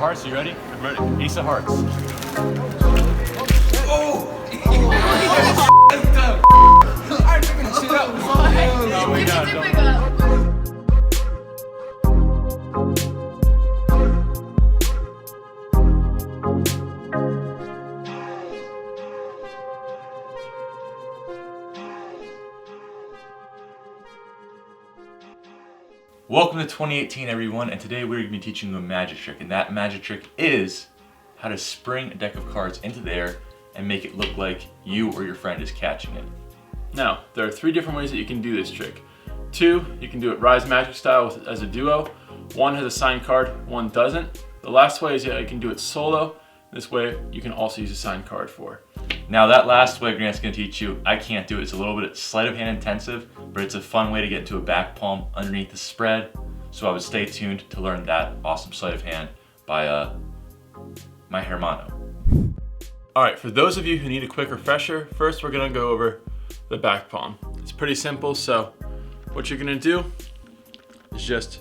hearts, you ready? I'm ready. Ace of hearts. Oh! I'm picking shit up. No, we got it. Welcome to 2018, everyone, and today we're going to be teaching you a magic trick, and that magic trick is how to spring a deck of cards into the air and make it look like you or your friend is catching it. Now, there are 3 different ways that you can do this trick. 2, you can do it Rise Magic style as a duo. 1 has a signed card, 1 doesn't. The last way is you can do it solo. This way, you can also use a signed card for. Now that last way Grant's going to teach you, I can't do it. It's a little bit sleight of hand intensive, but it's a fun way to get into a back palm underneath the spread. So I would stay tuned to learn that awesome sleight of hand by my hermano. Alright, for those of you who need a quick refresher, first we're going to go over the back palm. It's pretty simple, so what you're going to do is just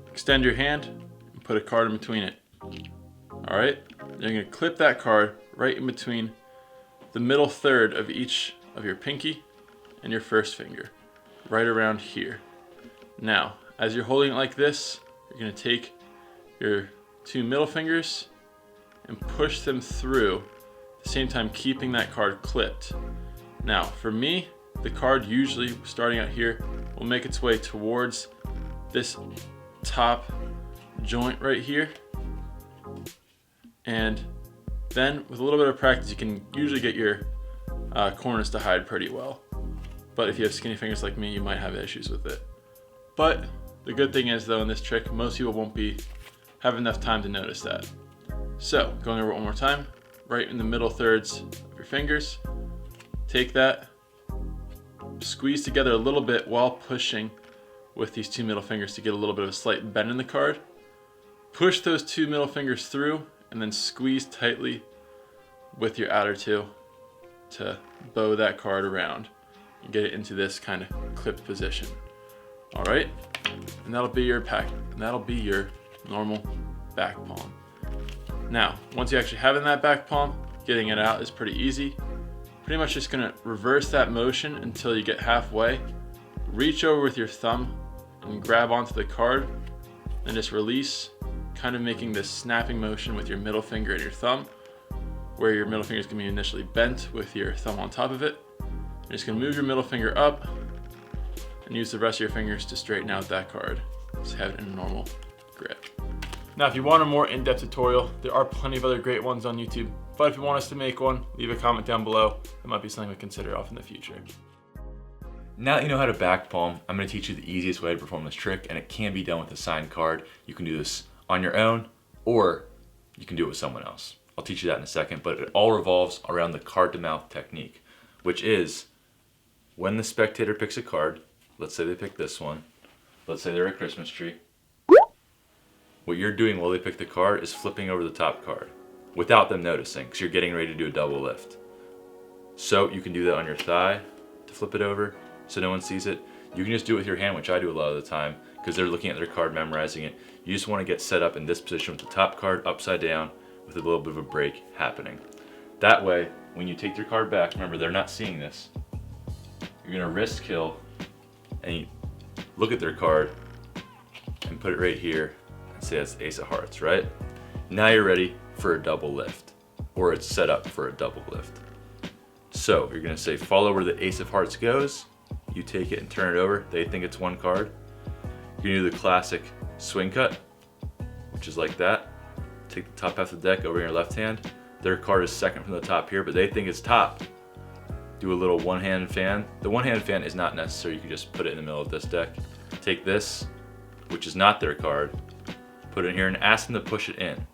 extend your hand and put a card in between it. Alright, you're going to clip that card right in between the middle third of each of your pinky and your first finger, right around here. Now, as you're holding it like this, you're going to take your 2 middle fingers and push them through, at the same time keeping that card clipped. Now, for me, the card usually, starting out here, will make its way towards this top joint right here. And then, with a little bit of practice, you can usually get your corners to hide pretty well. But if you have skinny fingers like me, you might have issues with it. But the good thing is, though, in this trick, most people won't have enough time to notice that. So, going over it one more time, right in the middle thirds of your fingers, take that, squeeze together a little bit while pushing with these 2 middle fingers to get a little bit of a slight bend in the card. Push those 2 middle fingers through, and then squeeze tightly with your outer 2 to bow that card around and get it into this kind of clipped position. All right, and that'll be your normal back palm. Now, once you actually have it in that back palm, getting it out is pretty easy. Pretty much just gonna reverse that motion until you get halfway. Reach over with your thumb and grab onto the card, and just release, kind of making this snapping motion with your middle finger and your thumb, where your middle finger is going to be initially bent with your thumb on top of it. You're just going to move your middle finger up and use the rest of your fingers to straighten out that card. Just have it in a normal grip. Now, if you want a more in-depth tutorial, there are plenty of other great ones on YouTube, but if you want us to make one, leave a comment down below. It might be something we consider off in the future. Now that you know how to back palm, I'm going to teach you the easiest way to perform this trick, and it can be done with a signed card. You can do this on your own, or you can do it with someone else. I'll teach you that in a second, but it all revolves around the card to mouth technique, which is when the spectator picks a card, let's say they pick this one, let's say they're a Christmas tree, what you're doing while they pick the card is flipping over the top card without them noticing, because you're getting ready to do a double lift. So you can do that on your thigh to flip it over so no one sees it. You can just do it with your hand, which I do a lot of the time, because they're looking at their card, memorizing it. You just want to get set up in this position with the top card upside down with a little bit of a break happening. That way, when you take your card back, remember they're not seeing this. You're going to wrist kill and you look at their card and put it right here and say that's Ace of Hearts, right? Now you're ready for a double lift, or it's set up for a double lift. So you're going to say follow where the Ace of Hearts goes. You take it and turn it over. They think it's one card. You're gonna do the classic swing cut, which is like that. Take the top half of the deck over in your left hand. Their card is second from the top here, but they think it's top. Do a little one-hand fan. The one-hand fan is not necessary. You can just put it in the middle of this deck. Take this, which is not their card, put it in here and ask them to push it in.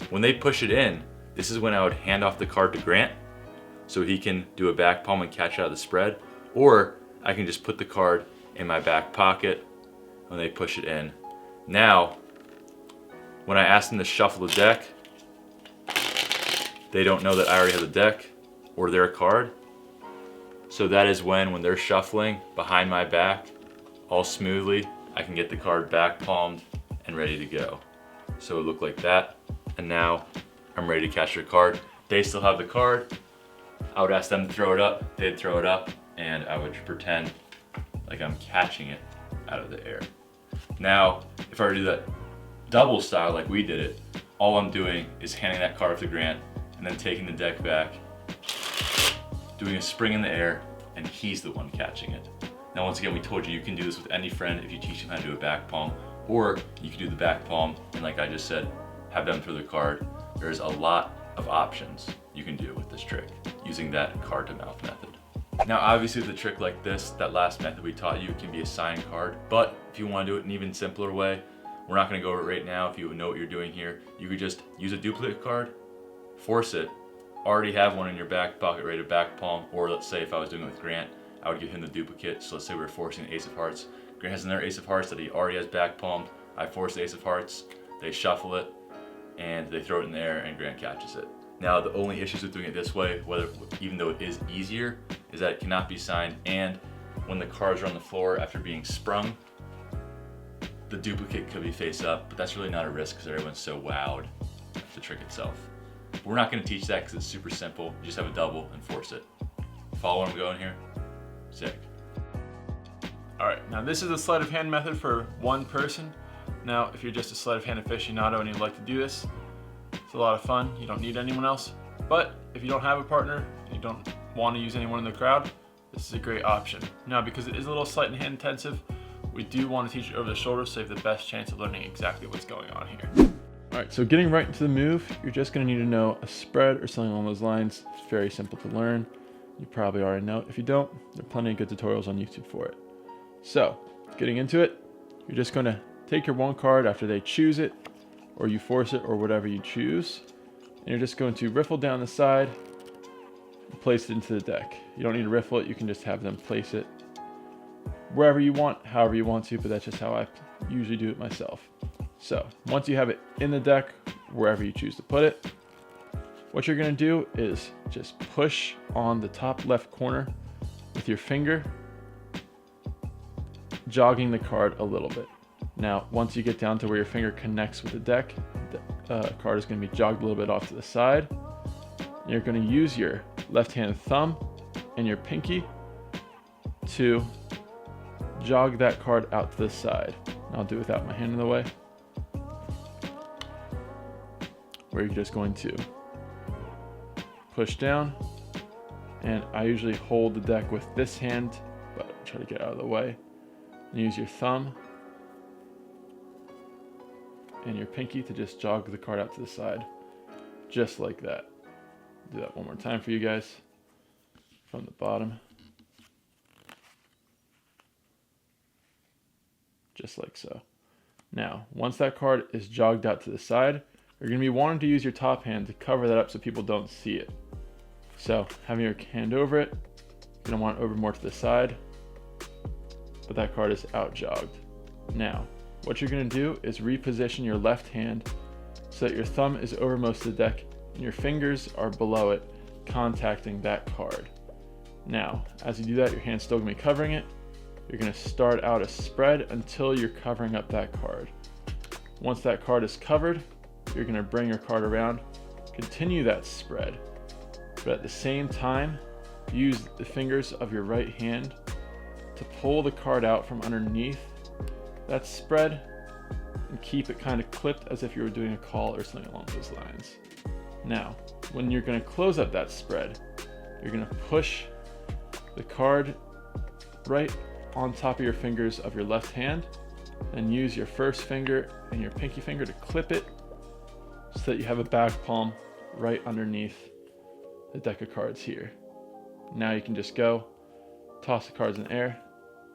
When they push it in, this is when I would hand off the card to Grant so he can do a back palm and catch out of the spread, or I can just put the card in my back pocket when they push it in. Now, when I ask them to shuffle the deck, they don't know that I already have the deck or their card. So that is when they're shuffling behind my back, all smoothly, I can get the card back palmed and ready to go. So it looked like that. And now I'm ready to catch their card. They still have the card. I would ask them to throw it up. They'd throw it up, and I would pretend like I'm catching it out of the air. Now, if I were to do that double style like we did it, all I'm doing is handing that card off to Grant and then taking the deck back, doing a spring in the air, and he's the one catching it. Now, once again, we told you can do this with any friend if you teach them how to do a back palm, or you can do the back palm and, like I just said, have them throw the card. There's a lot of options you can do with this trick using that card to mouth method. Now, obviously with a trick like this, that last method we taught you can be a sign card, but if you want to do it in an even simpler way, we're not going to go over it right now. If you know what you're doing here, you could just use a duplicate card, force it, already have one in your back pocket ready to back palm, or let's say if I was doing it with Grant, I would give him the duplicate. So let's say we were forcing the ace of hearts. Grant has another ace of hearts that he already has back palmed. I force the ace of hearts, they shuffle it, and they throw it in the air, and Grant catches it. Now, the only issues with doing it this way, even though it is easier, is that it cannot be signed, and when the cards are on the floor after being sprung, the duplicate could be face up, but that's really not a risk because everyone's so wowed at the trick itself. But we're not going to teach that because it's super simple. You just have a double and force it. Follow where I'm going here? Sick. All right, now this is the sleight of hand method for one person. Now, if you're just a sleight of hand aficionado and you'd like to do this, it's a lot of fun. You don't need anyone else. But if you don't have a partner, and you don't want to use anyone in the crowd, this is a great option. Now, because it is a little sleight and hand intensive, we do want to teach it over the shoulder so you have the best chance of learning exactly what's going on here. All right, so getting right into the move, you're just going to need to know a spread or something along those lines. It's very simple to learn. You probably already know it. If you don't, there are plenty of good tutorials on YouTube for it. So, getting into it, you're just going to take your one card after they choose it, or you force it, or whatever you choose, and you're just going to riffle down the side and place it into the deck. You don't need to riffle it, you can just have them place it wherever you want, however you want to, but that's just how I usually do it myself. So once you have it in the deck, wherever you choose to put it, what you're gonna do is just push on the top left corner with your finger, jogging the card a little bit. Now, once you get down to where your finger connects with the deck, the card is gonna be jogged a little bit off to the side. And you're gonna use your left-hand thumb and your pinky to jog that card out to the side. And I'll do it without my hand in the way. Where you're just going to push down, and I usually hold the deck with this hand, but I'll try to get out of the way. And use your thumb and your pinky to just jog the card out to the side, just like that. Do that one more time for you guys from the bottom. Just like so. Now, once that card is jogged out to the side, you're going to be wanting to use your top hand to cover that up so people don't see it. So, having your hand over it, you're going to want it over more to the side, but that card is out jogged. Now, what you're going to do is reposition your left hand so that your thumb is over most of the deck and your fingers are below it, contacting that card. Now, as you do that, your hand's still going to be covering it. You're going to start out a spread until you're covering up that card. Once that card is covered, you're going to bring your card around, continue that spread, but at the same time, use the fingers of your right hand to pull the card out from underneath that spread and keep it kind of clipped as if you were doing a call or something along those lines. Now, when you're going to close up that spread, you're going to push the card right on top of your fingers of your left hand and use your first finger and your pinky finger to clip it so that you have a back palm right underneath the deck of cards here. Now you can just go, toss the cards in the air,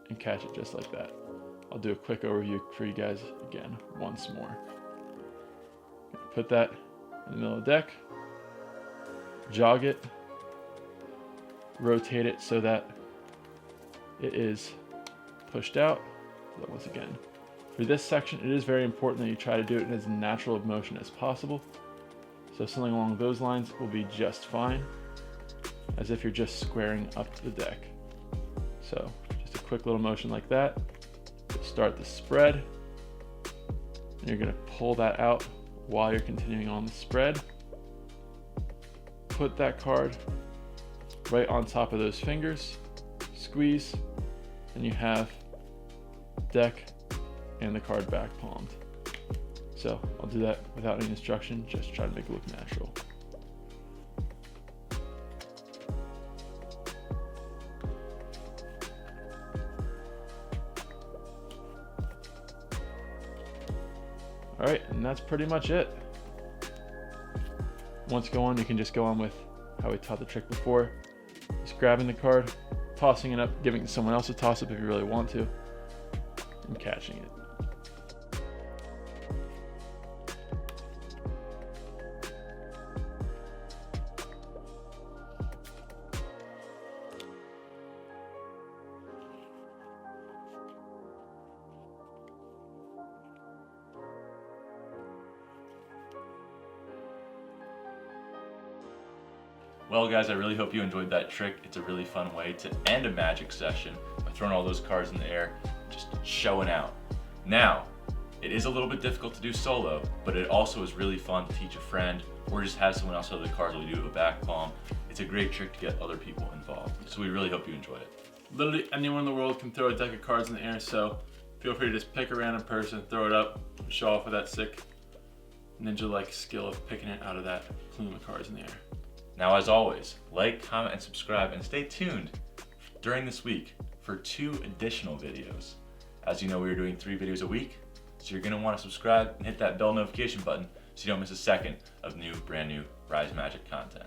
and catch it just like that. I'll do a quick overview for you guys again once more. Put that in the middle of the deck, jog it, rotate it so that it is pushed out. So once again, for this section, it is very important that you try to do it in as natural of motion as possible. So something along those lines will be just fine, as if you're just squaring up the deck. So just a quick little motion like that to start the spread. And you're going to pull that out while you're continuing on the spread. Put that card right on top of those fingers, squeeze, and you have deck and the card back palmed. So I'll do that without any instruction, just try to make it look natural. All right, and that's pretty much it. Once go on, you can just go on with how we taught the trick before. Just grabbing the card, tossing it up, giving someone else a toss up if you really want to, and catching it. Well guys, I really hope you enjoyed that trick. It's a really fun way to end a magic session by throwing all those cards in the air, just showing out. Now, it is a little bit difficult to do solo, but it also is really fun to teach a friend or just have someone else throw the cards while you do a back palm. It's a great trick to get other people involved. So we really hope you enjoy it. Literally anyone in the world can throw a deck of cards in the air, so feel free to just pick a random person, throw it up, show off with that sick ninja-like skill of picking it out of that plume of cards in the air. Now, as always, like, comment, and subscribe, and stay tuned during this week for 2 additional videos. As you know, we are doing 3 videos a week, so you're gonna wanna subscribe and hit that bell notification button so you don't miss a second of brand new Rise Magic content.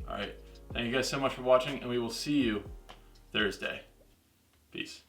All right, thank you guys so much for watching, and we will see you Thursday. Peace.